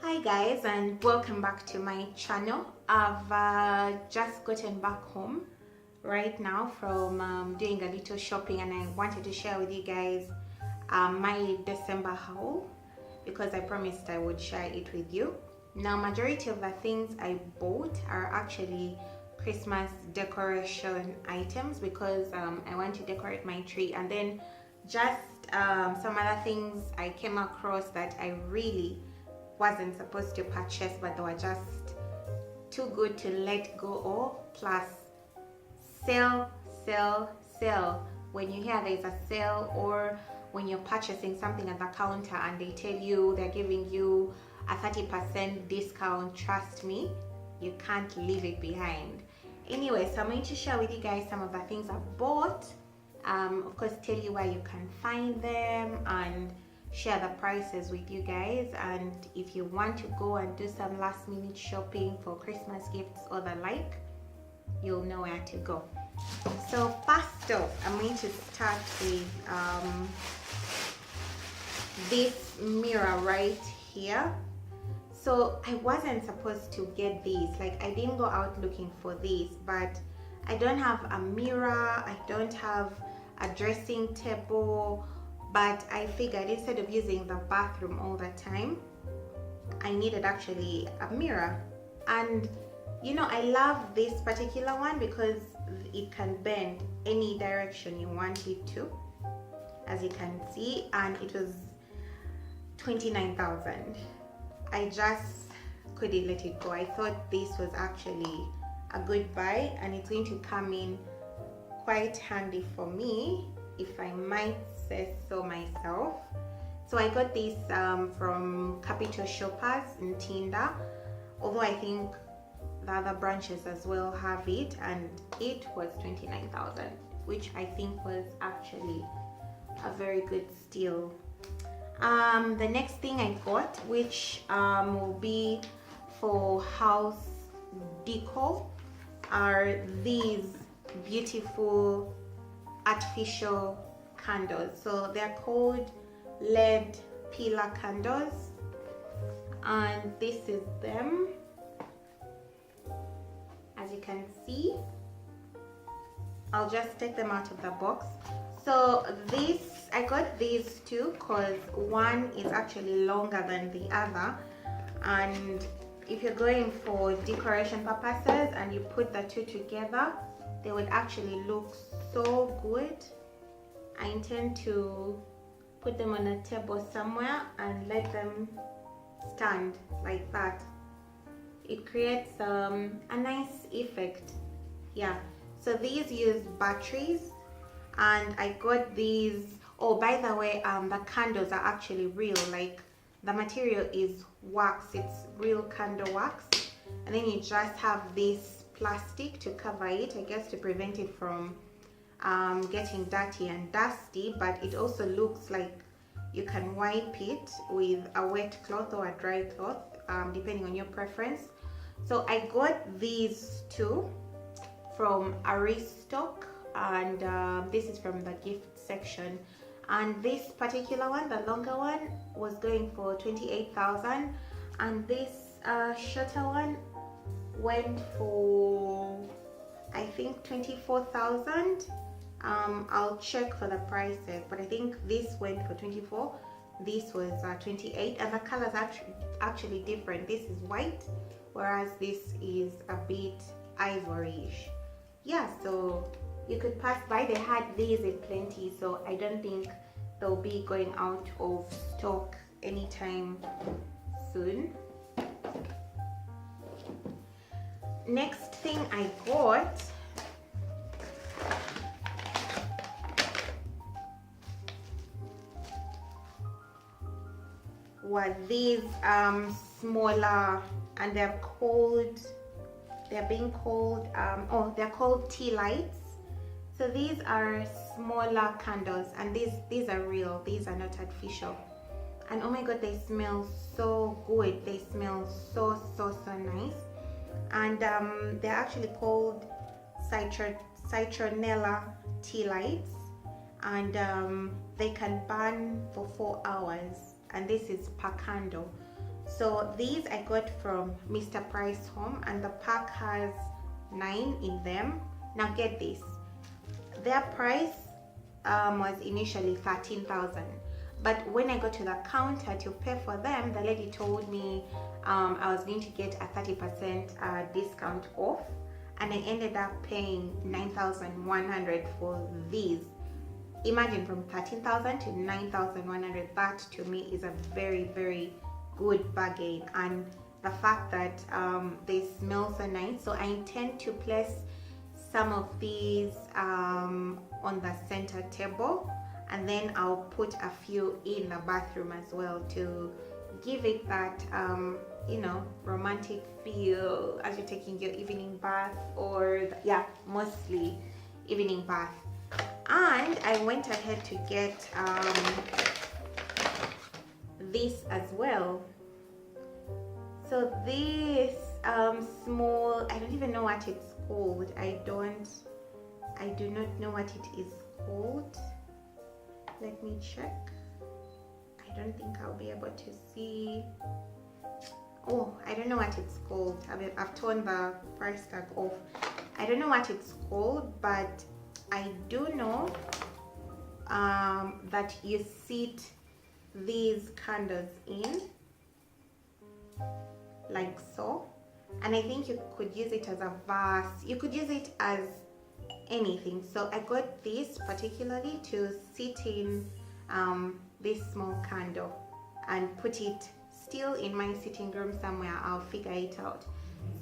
Hi guys, and welcome back to my channel. I've just gotten back home right now from doing a little shopping, and I wanted to share with you guys my December haul because I promised I would share it with you. Now, majority of the things I bought are actually Christmas decoration items because I want to decorate my tree, and then just some other things I came across that I really wasn't supposed to purchase, but they were just too good to let go of. Plus, sale. When you hear there's a sale, or when you're purchasing something at the counter and they tell you they're giving you a 30% discount, trust me, you can't leave it behind. Anyway, so I'm going to share with you guys some of the things I bought. Of course, tell you where you can find them and share the prices with you guys. And if you want to go and do some last minute shopping for Christmas gifts or the like, you'll know where to go. So first off, I'm going to start with this mirror right here. So I wasn't supposed to get these, like I didn't go out looking for these, but I don't have a mirror, I don't have a dressing table, but I figured instead of using the bathroom all the time, I needed actually a mirror. And you know, I love this particular one because it can bend any direction you want it to, as you can see, and it was 29,000. I just couldn't let it go. I thought this was actually a good buy, and it's going to come in quite handy for me, if I might say so myself. So I got this from Capital Shoppers in Tinder, although I think the other branches as well have it, and it was 29,000, which I think was actually a very good steal. The next thing I got, which will be for house decor, are these beautiful artificial candles. So they're called LED pillar candles, and this is them, as you can see. I'll just take them out of the box. So this, I got these two because one is actually longer than the other, and if you're going for decoration purposes and you put the two together, they would actually look so good. I intend to put them on a table somewhere and let them stand like that. It creates a nice effect. Yeah, so these use batteries, and I got these. Oh, by the way, the candles are actually real, like the material is wax, it's real candle wax, and then you just have this plastic to cover it, I guess to prevent it from getting dirty and dusty, but it also looks like you can wipe it with a wet cloth or a dry cloth, depending on your preference. So I got these two from Aristoc, and this is from the gift section, and this particular one, the longer one, was going for 28,000, and this shorter one went for, I think, 24,000. I'll check for the prices, but I think this went for 24, this was 28, and the colors are actually different. This is white, whereas this is a bit ivoryish. Yeah, so you could pass by. They had these in plenty, so I don't think they'll be going out of stock anytime soon. Next thing I got were these smaller, and they're called tea lights. So these are smaller candles, and these are real, these are not artificial, and oh my god, they smell so good. They smell so nice, and they're actually called citronella tea lights, and they can burn for 4 hours, and this is per candle. So these I got from Mr. Price Home, and the pack has 9 in them. Now get this, their price was initially 13,000, but when I got to the counter to pay for them, the lady told me I was going to get a 30% discount off, and I ended up paying 9,100 for these. Imagine, from 13,000 to 9,100. That to me is a very, very good bargain, and the fact that they smell so nice. So I intend to place some of these on the center table, and then I'll put a few in the bathroom as well to give it that you know, romantic feel as you're taking your evening bath, or yeah, mostly evening bath. And I went ahead to get this as well. So this small, I don't even know what it's called. I do not know what it is called. Let me check. I don't think I'll be able to see. Oh, I don't know what it's called. I've torn the price tag off. I don't know what it's called, but I do know that you sit these candles in like so, and I think you could use it as a vase. You could use it as anything. So I got this particularly to sit in this small candle and put it still in my sitting room somewhere. I'll figure it out.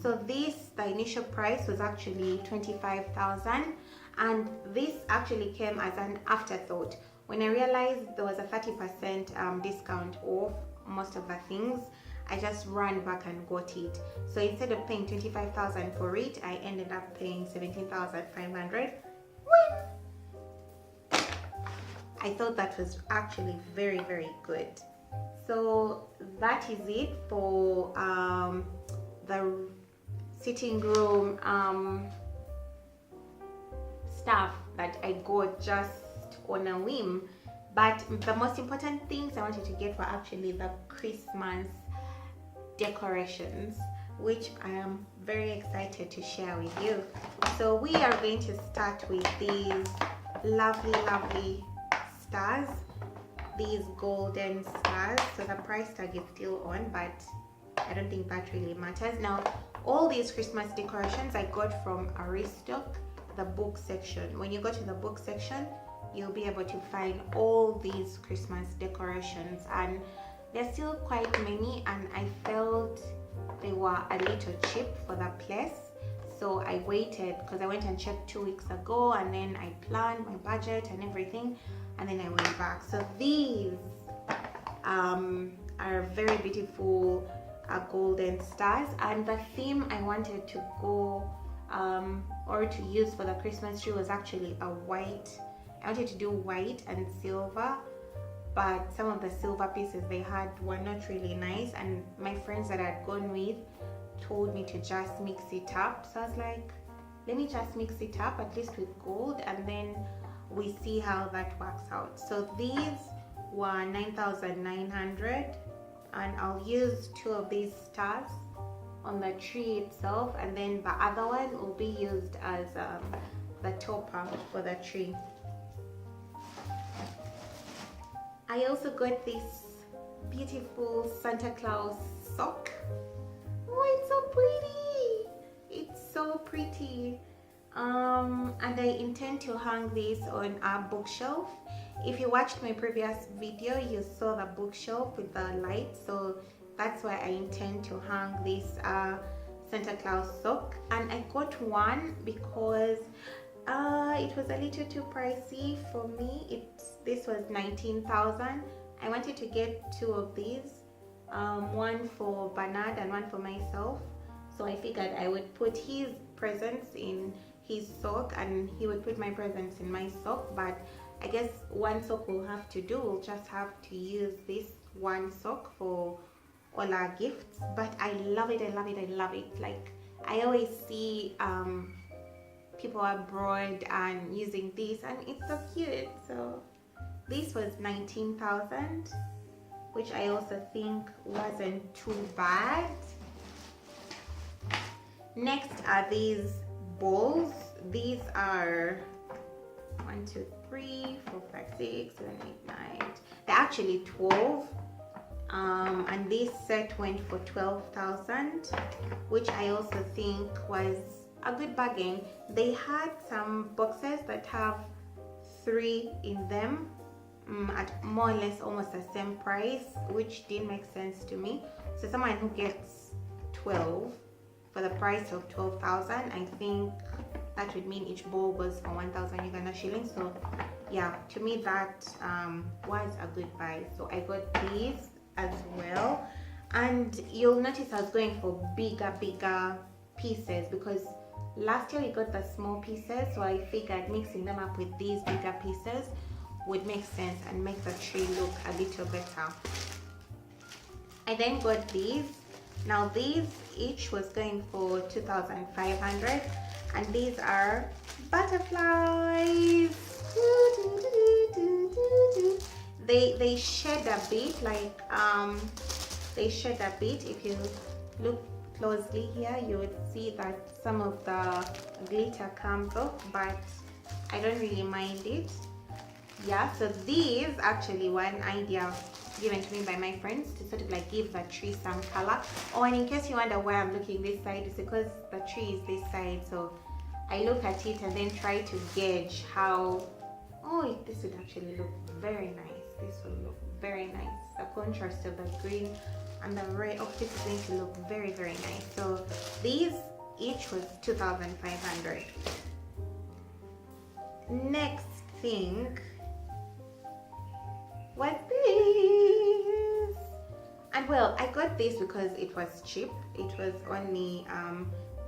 So this, the initial price was actually 25,000, and this actually came as an afterthought. When I realized there was a 30% discount off most of the things, I just ran back and got it. So instead of paying 25,000 for it, I ended up paying 17,500. I thought that was actually very, very good. So that is it for the sitting room stuff that I got just on a whim. But the most important things I wanted to get were actually the Christmas decorations, which I am very excited to share with you. So we are going to start with these lovely stars, these golden stars. So the price tag is still on, but I don't think that really matters. Now, all these Christmas decorations I got from Aristoc, the book section. When you go to the book section, you'll be able to find all these Christmas decorations, and there's still quite many, and I felt they were a little cheap for the place. So I waited, because I went and checked 2 weeks ago, and then I planned my budget and everything, and then I went back. So these are very beautiful golden stars, and the theme I wanted to go or to use for the Christmas tree was actually a white. I wanted to do white and silver, but some of the silver pieces they had were not really nice, and my friends that I'd gone with told me to just mix it up. So I was like, let me just mix it up, at least with gold, and then we see how that works out. So these were 9,900, and I'll use 2 of these stars on the tree itself, and then the other one will be used as the topper for the tree. I also got this beautiful Santa Claus sock. Oh, it's so pretty! It's so pretty. And I intend to hang this on a bookshelf. If you watched my previous video, you saw the bookshelf with the light, so that's why I intend to hang this Santa Claus sock. And I got one because it was a little too pricey for me. This was 19,000. I wanted to get 2 of these, one for Bernard and one for myself. So I figured I would put his presents in his sock and he would put my presents in my sock, but I guess one sock will have to do. We'll just have to use this one sock for all our gifts. But I love it, I love it, I love it. Like, I always see people abroad and using this, and it's so cute. So this was 19,000, which I also think wasn't too bad. Next are these bowls. These are 1, 2, 3, 4, 5, 6, 7, 8, 9. They're actually 12. And this set went for 12,000, which I also think was a good bargain. They had some boxes that have 3 in them at more or less almost the same price, which didn't make sense to me. So someone who gets 12 for the price of 12,000, I think that would mean each bowl was for 1,000 Uganda shillings. So yeah, to me that was a good buy. So I got these as well, and you'll notice I was going for bigger pieces because last year we got the small pieces, so I figured mixing them up with these bigger pieces would make sense and make the tree look a little better. I then got these. Now these each was going for 2,500, and these are butterflies. They shed a bit, like they shed a bit. If you look closely here, you would see that some of the glitter comes off, but I don't really mind it. Yeah, so these actually were an idea given to me by my friends to sort of like give the tree some color. Oh, and in case you wonder why I'm looking this side, it's because the tree is this side, so I look at it and then try to gauge how, oh, this would actually look very nice. This will look very nice. The contrast of the green and the red, oh, this is going to look very nice. So these each was 2,500. Next thing was this, and well, I got this because it was cheap. It was only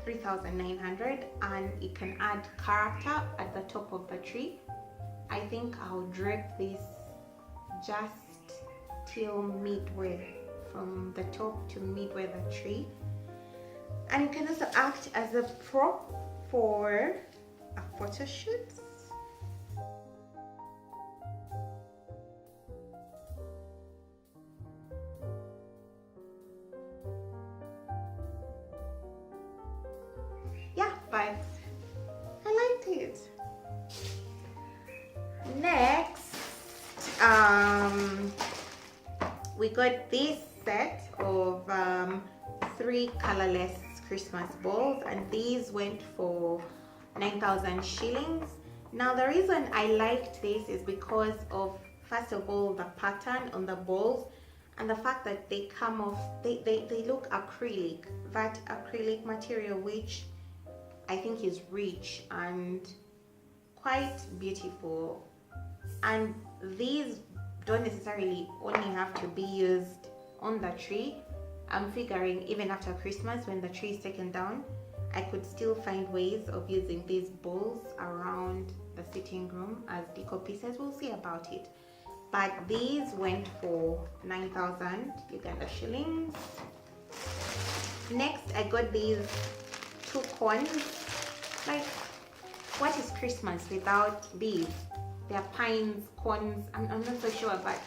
3,900, and it can add character at the top of the tree. I think I'll drape this just till midway, from the top to midway the tree, and it can also act as a prop for a photo shoot. Yeah, but I liked it. Next, we got this set of 3 colorless Christmas balls, and these went for 9,000 shillings. Now the reason I liked this is because of, first of all, the pattern on the balls and the fact that they come off, they look acrylic, that acrylic material, which I think is rich and quite beautiful. And these don't necessarily only have to be used on the tree. I'm figuring even after Christmas, when the tree is taken down, I could still find ways of using these bowls around the sitting room as decor pieces. We'll see about it. But these went for 9,000 Uganda shillings. Next, I got these 2 cones. Like, what is Christmas without these? They're pines, cones, I'm not so sure, but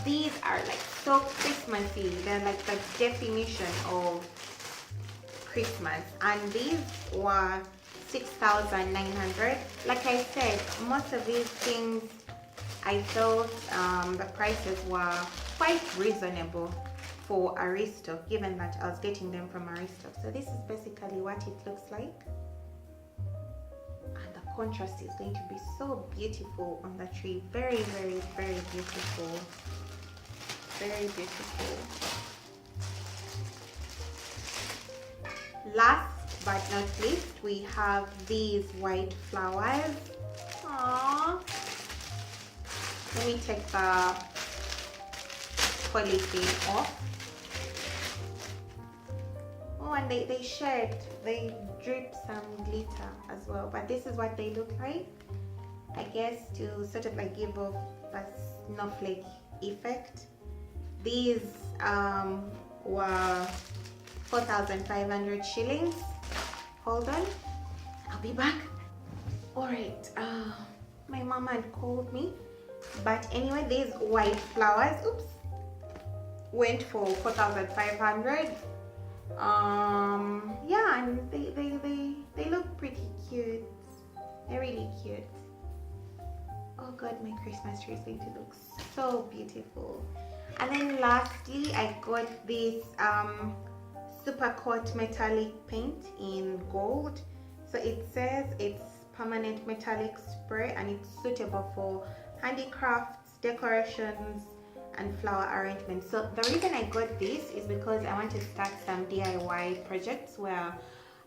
these are like so Christmassy. They're like the definition of Christmas, and these were 6,900. Like I said, most of these things I thought the prices were quite reasonable for Aristoc, given that I was getting them from Aristoc. So this is basically what it looks like. And the contrast is going to be so beautiful on the tree. Very beautiful. Very beautiful. Last but not least, we have these white flowers. Aww. Let me take the polythene off. Oh, and they shed, they drip some glitter as well, but this is what they look like, I guess, to sort of like give off a snowflake effect. These were 4,500 shillings. Hold on, I'll be back. All right, my mama had called me, but anyway, these white flowers, oops, went for 4,500. Yeah, and they look pretty cute. They're really cute. Oh god, my Christmas tree is going to look so beautiful. And then lastly, I got this super coat metallic paint in gold. So it says it's permanent metallic spray and it's suitable for handicrafts, decorations, and flower arrangement. So the reason I got this is because I want to start some DIY projects where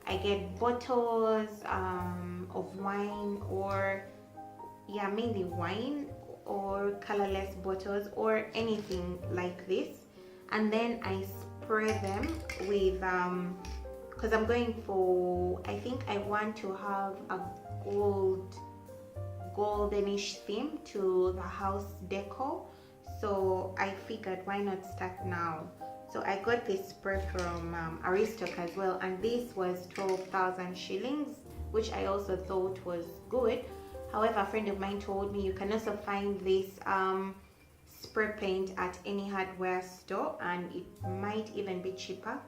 I get bottles of wine, or yeah, mainly wine, or colorless bottles or anything like this, and then I spray them with because I'm going for, I think I want to have a goldenish theme to the house decor. So I figured why not start now. So I got this spray from Aristoc as well, and this was 12,000 shillings, which I also thought was good. However, a friend of mine told me you can also find this spray paint at any hardware store, and it might even be cheaper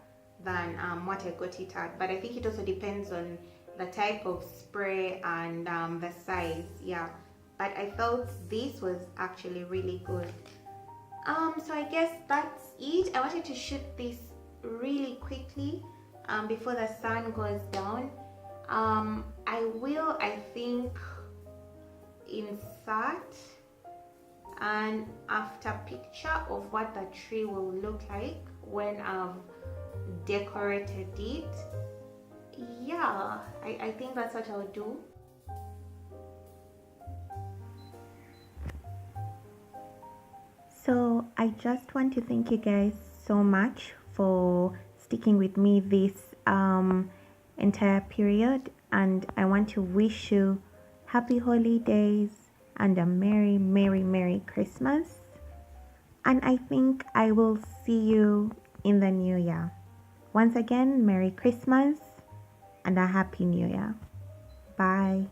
than what I got it at. But I think it also depends on the type of spray and the size. Yeah, but I felt this was actually really good. So I guess that's it. I wanted to shoot this really quickly before the sun goes down. I will, I think, insert an after picture of what the tree will look like when I've decorated it. Yeah, I think that's what I'll do. So I just want to thank you guys so much for sticking with me this entire period, and I want to wish you happy holidays and a merry Christmas, and I think I will see you in the new year. Once again, Merry Christmas and a Happy New Year. Bye.